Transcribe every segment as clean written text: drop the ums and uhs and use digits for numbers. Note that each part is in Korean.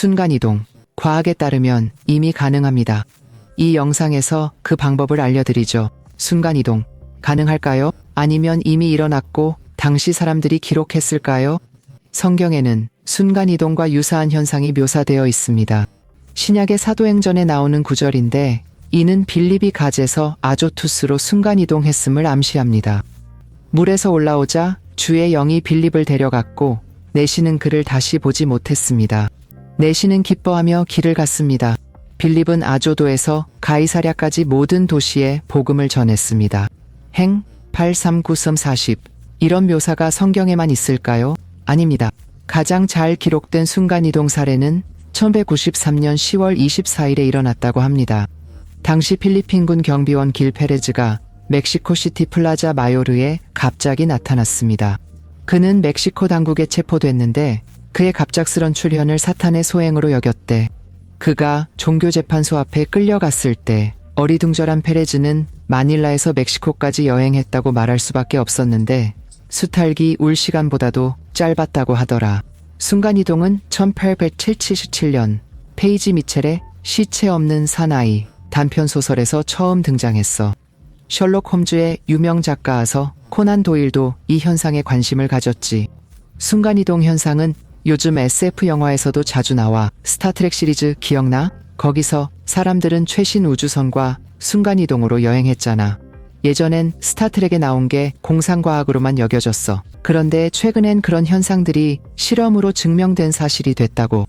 순간이동. 과학에 따르면 이미 가능합니다. 이 영상에서 그 방법을 알려드리죠. 순간이동. 가능할까요? 아니면 이미 일어났고 당시 사람들이 기록했을까요? 성경에는 순간이동과 유사한 현상이 묘사되어 있습니다. 신약의 사도행전에 나오는 구절인데 이는 빌립이 갓에서 아조투스로 순간이동했음을 암시합니다. 물에서 올라오자 주의 영이 빌립을 데려갔고 내시는 그를 다시 보지 못했습니다. 내시는 기뻐하며 길을 갔습니다. 빌립은 아조도에서 가이사랴까지 모든 도시에 복음을 전했습니다. 행 839-40. 이런 묘사가 성경에만 있을까요? 아닙니다. 가장 잘 기록된 순간이동 사례는 1193년 10월 24일에 일어났다고 합니다. 당시 필리핀군 경비원 길 페레즈가 멕시코시티 플라자 마요르에 갑자기 나타났습니다. 그는 멕시코 당국에 체포됐는데 그의 갑작스런 출현을 사탄의 소행으로 여겼대. 그가 종교재판소 앞에 끌려갔을 때 어리둥절한 페레즈는 마닐라에서 멕시코까지 여행했다고 말할 수밖에 없었는데 수탈기 울 시간보다도 짧았다고 하더라. 순간이동은 1877년 페이지 미첼의 시체 없는 사나이 단편소설에서 처음 등장했어. 셜록 홈즈의 유명 작가아서 코난 도일도 이 현상에 관심을 가졌지. 순간이동 현상은 요즘 SF 영화에서도 자주 나와. 스타트렉 시리즈 기억나? 거기서 사람들은 최신 우주선과 순간이동으로 여행했잖아. 예전엔 스타트rek에 나온 게 공상과학으로만 여겨졌어. 그런데 최근엔 그런 현상들이 실험으로 증명된 사실이 됐다고.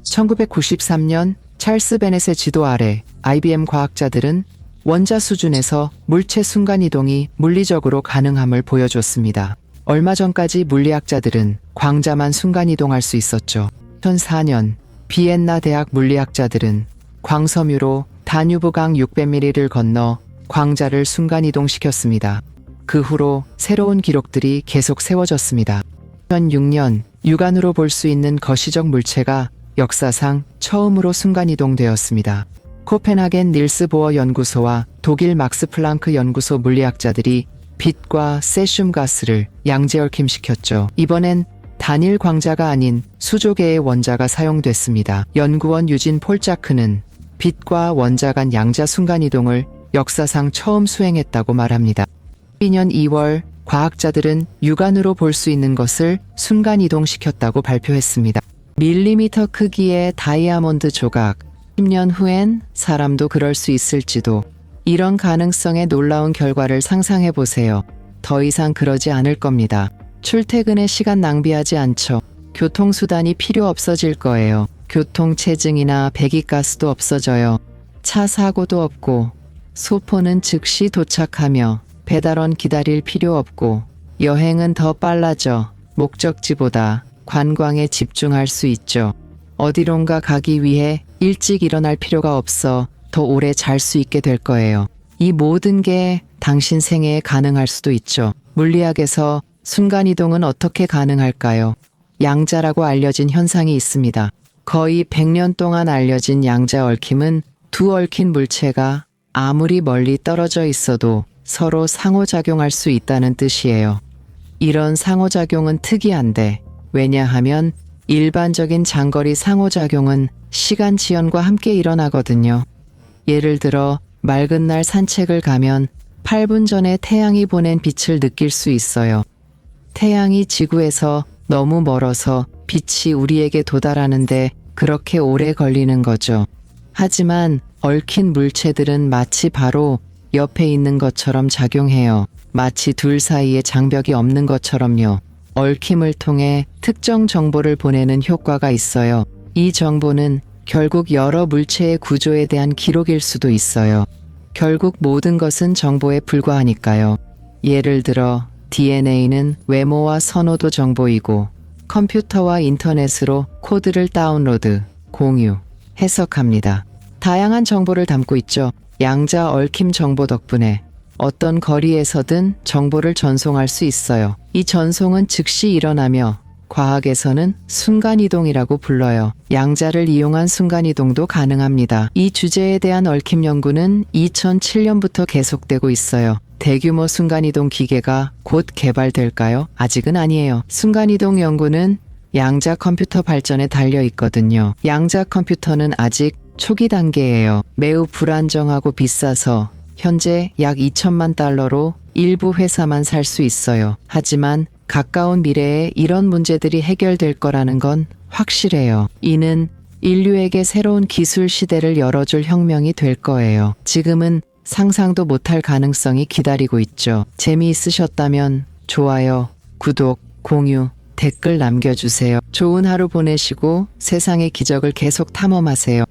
1993년 찰스 베넷의 지도 아래 IBM 과학자들은 원자 수준에서 물체 순간이동이 물리적으로 가능함을 보여줬습니다. 얼마 전까지 물리학자들은 광자만 순간이동할 수 있었죠. 2004년 비엔나 대학 물리학자들은 광섬유로 다뉴브강 600mm를 건너 광자를 순간이동시켰습니다. 그 후로 새로운 기록들이 계속 세워졌습니다. 2006년 육안으로 볼 수 있는 거시적 물체가 역사상 처음으로 순간이동되었습니다. 코펜하겐 닐스 보어 연구소와 독일 막스 플랑크 연구소 물리학자들이 빛과 세슘 가스를 양재 얽힘시켰죠. 이번엔 단일 광자가 아닌 수조 개의 원자가 사용됐습니다. 연구원 유진 폴자크는 빛과 원자 간 양자 순간이동을 역사상 처음 수행했다고 말합니다. 2012년 2월 과학자들은 육안으로 볼 수 있는 것을 순간이동시켰다고 발표했습니다. 밀리미터 크기의 다이아몬드 조각. 10년 후엔 사람도 그럴 수 있을지도. 이런 가능성의 놀라운 결과를 상상해 보세요. 더 이상 그러지 않을 겁니다. 출퇴근에 시간 낭비하지 않죠. 교통수단이 필요 없어질 거예요. 교통체증이나 배기가스도 없어져요. 차 사고도 없고 소포는 즉시 도착하며 배달원 기다릴 필요 없고 여행은 더 빨라져 목적지보다 관광에 집중할 수 있죠. 어디론가 가기 위해 일찍 일어날 필요가 없어 더 오래 잘 수 있게 될 거예요. 이 모든 게 당신 생애에 가능할 수도 있죠. 물리학에서 순간이동은 어떻게 가능할까요? 양자라고 알려진 현상이 있습니다. 거의 100년 동안 알려진 양자 얽힘은 두 얽힌 물체가 아무리 멀리 떨어져 있어도 서로 상호작용할 수 있다는 뜻이에요. 이런 상호작용은 특이한데 왜냐하면 일반적인 장거리 상호작용은 시간 지연과 함께 일어나거든요. 예를 들어 맑은 날 산책을 가면 8분 전에 태양이 보낸 빛을 느낄 수 있어요. 태양이 지구에서 너무 멀어서 빛이 우리에게 도달하는데 그렇게 오래 걸리는 거죠. 하지만 얽힌 물체들은 마치 바로 옆에 있는 것처럼 작용해요. 마치 둘 사이에 장벽이 없는 것처럼요. 얽힘을 통해 특정 정보를 보내는 효과가 있어요. 이 정보는 결국 여러 물체의 구조에 대한 기록일 수도 있어요. 결국 모든 것은 정보에 불과하니까요. 예를 들어 DNA는 외모와 선호도 정보이고 컴퓨터와 인터넷으로 코드를 다운로드, 공유, 해석합니다. 다양한 정보를 담고 있죠. 양자 얽힘 정보 덕분에 어떤 거리에서든 정보를 전송할 수 있어요. 이 전송은 즉시 일어나며 과학에서는 순간이동이라고 불러요. 양자를 이용한 순간이동도 가능합니다. 이 주제에 대한 얽힘 연구는 2007년부터 계속되고 있어요. 대규모 순간이동 기계가 곧 개발될까요? 아직은 아니에요. 순간이동 연구는 양자 컴퓨터 발전에 달려 있거든요. 양자 컴퓨터는 아직 초기 단계예요. 매우 불안정하고 비싸서 현재 약 2천만 달러로 일부 회사만 살 수 있어요. 하지만 가까운 미래에 이런 문제들이 해결될 거라는 건 확실해요. 이는 인류에게 새로운 기술 시대를 열어줄 혁명이 될 거예요. 지금은 상상도 못할 가능성이 기다리고 있죠. 재미있으셨다면 좋아요, 구독, 공유, 댓글 남겨주세요. 좋은 하루 보내시고 세상의 기적을 계속 탐험하세요.